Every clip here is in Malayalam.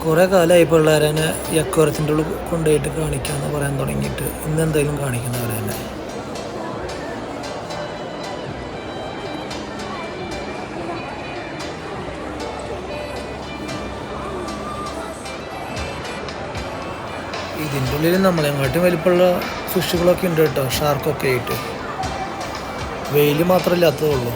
കുറേ കാലമായി പിള്ളേരെ തന്നെ ഈ അക്വേറിയത്തിൻ്റെ ഉള്ളിൽ കൊണ്ടുപോയിട്ട് കാണിക്കാമെന്ന് പറയാൻ തുടങ്ങിയിട്ട് ഇന്ന് എന്തായാലും കാണിക്കുന്നവരെ തന്നെ. ഇതിൻ്റെ ഉള്ളിൽ നമ്മളെങ്ങാട്ടും വലിപ്പമുള്ള ഫിഷുകളൊക്കെ ഉണ്ട് കേട്ടോ, ഷാർക്കൊക്കെ ആയിട്ട്. വെയിൽ മാത്രമില്ലാത്തതേ ഉള്ളൂ.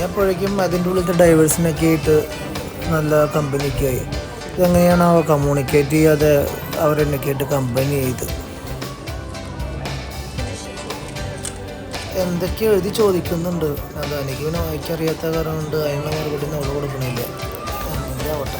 അപ്പോഴേക്കും അതിൻ്റെ ഉള്ളിലത്തെ ഡൈവേഴ്സിനൊക്കെ ആയിട്ട് നല്ല കമ്പനിക്കായി. ഇതെങ്ങനെയാണ് അവ കമ്മ്യൂണിക്കേറ്റ് ചെയ്യാതെ അവരെന്നൊക്കെ ആയിട്ട് കമ്പനി ചെയ്ത് എന്തൊക്കെയോ എഴുതി ചോദിക്കുന്നുണ്ട്. അത് എനിക്ക് പിന്നെ വായിക്കറിയാത്ത കാരണം കൊണ്ട് അതിനുള്ള മറുപടി നമ്മൾ കൊടുക്കണില്ല. ആവട്ടെ.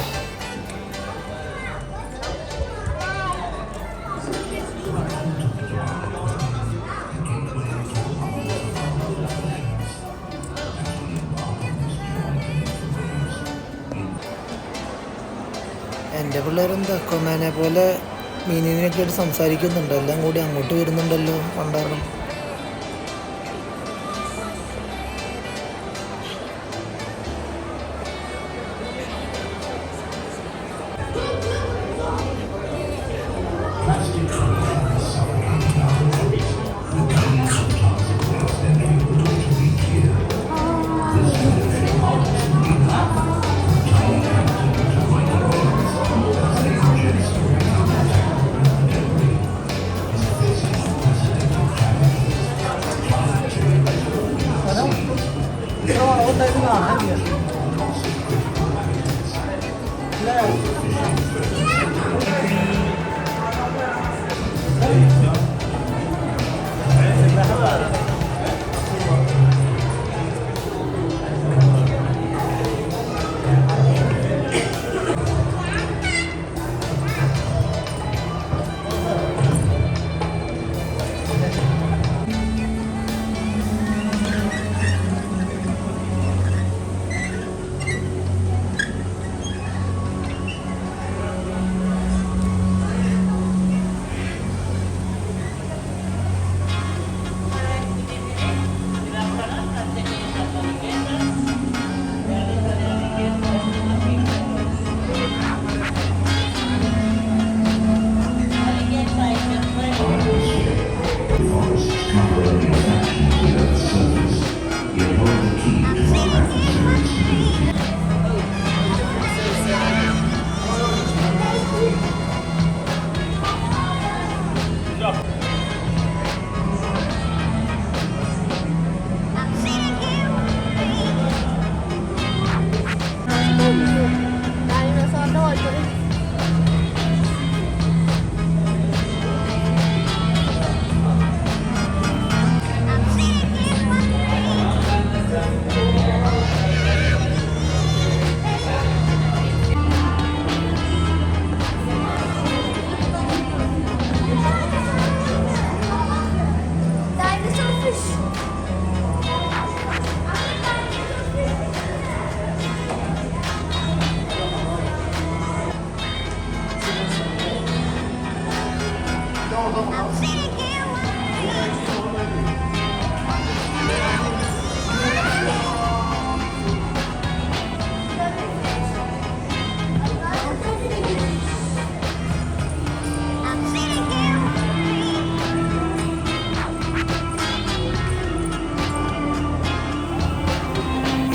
എൻ്റെ പിള്ളേരെന്താ അക്വാമാനെ പോലെ മീനിനെയൊക്കെ ആയിട്ട് സംസാരിക്കുന്നുണ്ട്. എല്ലാം കൂടി അങ്ങോട്ട് വരുന്നുണ്ടല്ലോ പണ്ടാറും.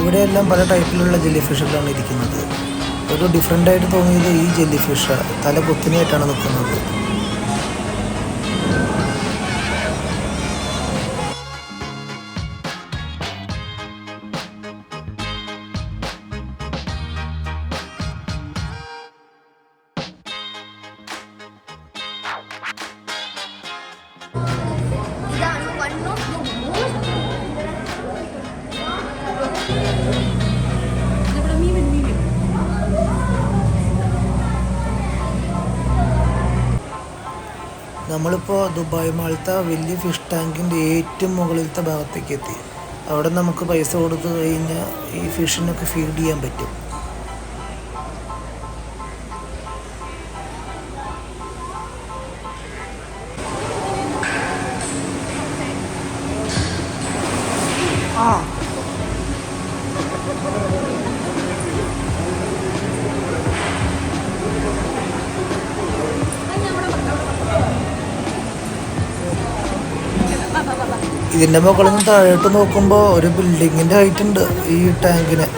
ഇവിടെയെല്ലാം പല ടൈപ്പിലുള്ള ജെല്ലി ഫിഷുകളാണ് ഇരിക്കുന്നത്. ഒരു ഡിഫറെൻ്റായിട്ട് തോന്നിയത് ഈ ജെല്ലി ഫിഷ് തല കുത്തിനായിട്ടാണ് നിൽക്കുന്നത്. നമ്മളിപ്പോൾ ദുബായ് മാളത്തെ വലിയ ഫിഷ് ടാങ്കിൻ്റെ ഏറ്റവും മുകളിലത്തെ ഭാഗത്തേക്ക് എത്തി. അവിടെ നമുക്ക് പൈസ കൊടുത്തു കഴിഞ്ഞാൽ ഈ ഫിഷിനൊക്കെ ഫീഡ് ചെയ്യാൻ പറ്റും. ഇതിൻ്റെ മുകളിൽ നിന്ന് താഴോട്ട് നോക്കുമ്പോൾ ഒരു ബിൽഡിങ്ങിൻ്റെ ഹൈറ്റ് ഉണ്ട് ഈ ടാങ്കിന്.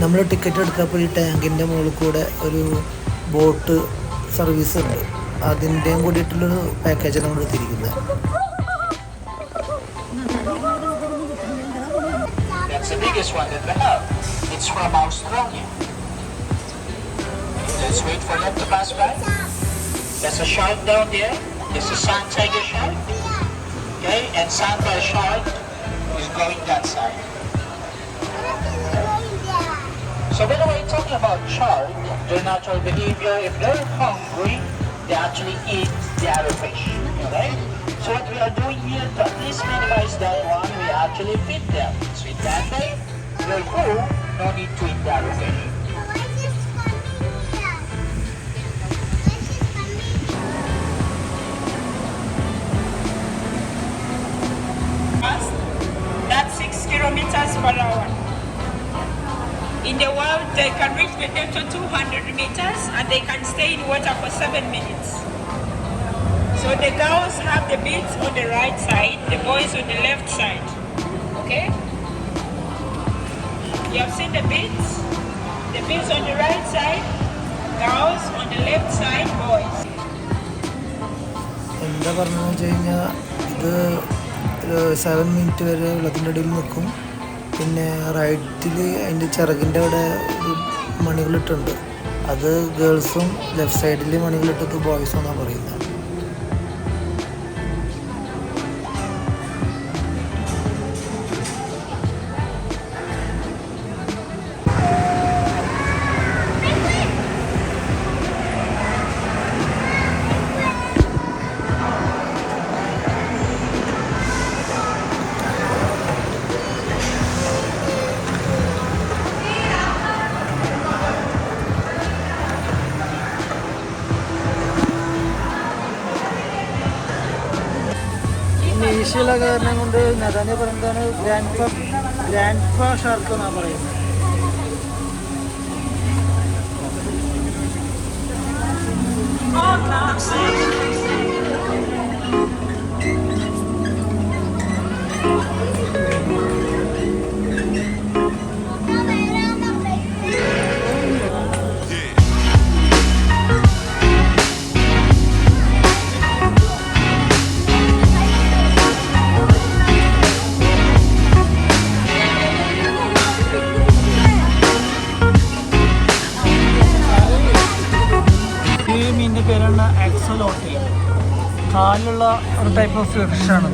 നമ്മൾ ടിക്കറ്റ് എടുത്തപ്പോൾ ഈ ടാങ്കിൻ്റെ മുകളിൽ കൂടെ ഒരു ബോട്ട് സർവീസ് ഉണ്ട്. അതിൻ്റെയും കൂടിയിട്ടുള്ളൊരു പാക്കേജ് നമ്മൾ എടുത്തിരിക്കുന്നത്. That's the biggest one that we have. It's from Australia. Let's wait for them to pass by. There's a shark down there. There's a sand tiger shark. Okay, and sandbar shark is going that side. So by the way, talking about shark, their natural behavior, if they're hungry, they actually eat the other fish. Okay? So what we are doing here to at least minimize that one, we actually feed them. So in that way, they're full, no need to eat the other fish. That's 6 kilometers per hour. In the world, they can reach the depth of 200 meters and they can stay in water for 7 minutes. So the girls have the beads on the right side, the boys on the left side. Okay? You have seen the beads? The beads on the right side, girls on the left side, boys. എന്താ പറഞ്ഞതെന്ന് വെച്ച് കഴിഞ്ഞാൽ ഇത് 7 മിനിറ്റ് വരെ വെള്ളത്തിൻ്റെ അടിയിൽ നിൽക്കും. പിന്നെ റൈറ്റിൽ അതിൻ്റെ ചിറകിൻ്റെ അവിടെ മണികളിട്ടുണ്ട്. അത് ഗേൾസും ലെഫ്റ്റ് സൈഡിൽ മണികളിട്ടത് ബോയ്സും എന്നാണ് പറയുന്നത്. ഏഷ്യയിലെ കാരണം കൊണ്ട് നദാനെ പറയുന്നതാണ് ഗ്രാൻഡ് പാ ഷാർക്ക് എന്നാണ് പറയുന്നത്. പേരാണ് ആക്സലോട്ടി. കാലുള്ള ഒരു ടൈപ്പ് ഓഫ് ഫിഷാണ്.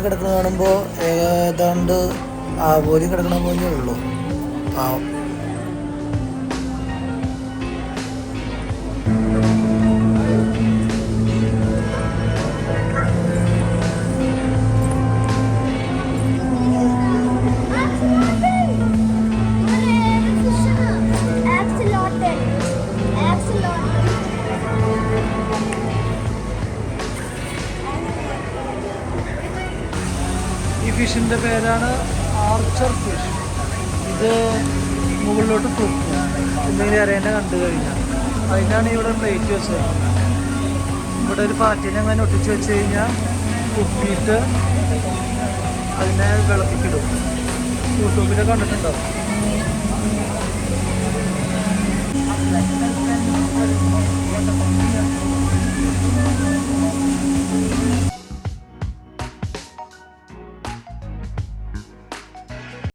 കിടക്കുന്നത് കാണുമ്പോൾ ഏതാണ്ട് ആവോലി കിടക്കണ പോലെ ഉള്ളൂ. പാവം. ഈ ഫിഷിൻ്റെ പേരാണ് ആർച്ചർ ഫിഷ്. ഇത് മുകളിലോട്ട് തൂക്കും എന്തെങ്കിലും അറിയാൻ കണ്ടു കഴിഞ്ഞാൽ. അതിനാണ് ഇവിടെ പ്ലേറ്റ് വെച്ചത്. ഇവിടെ ഒരു പാറ്റിനെ അങ്ങനെ ഒട്ടിച്ച് വെച്ച് കഴിഞ്ഞാൽ കുപ്പിയിട്ട് അതിനെ വെള്ളത്തിക്കിടും. യൂട്യൂബിലൊക്കെ കണ്ടിട്ടുണ്ടാവും.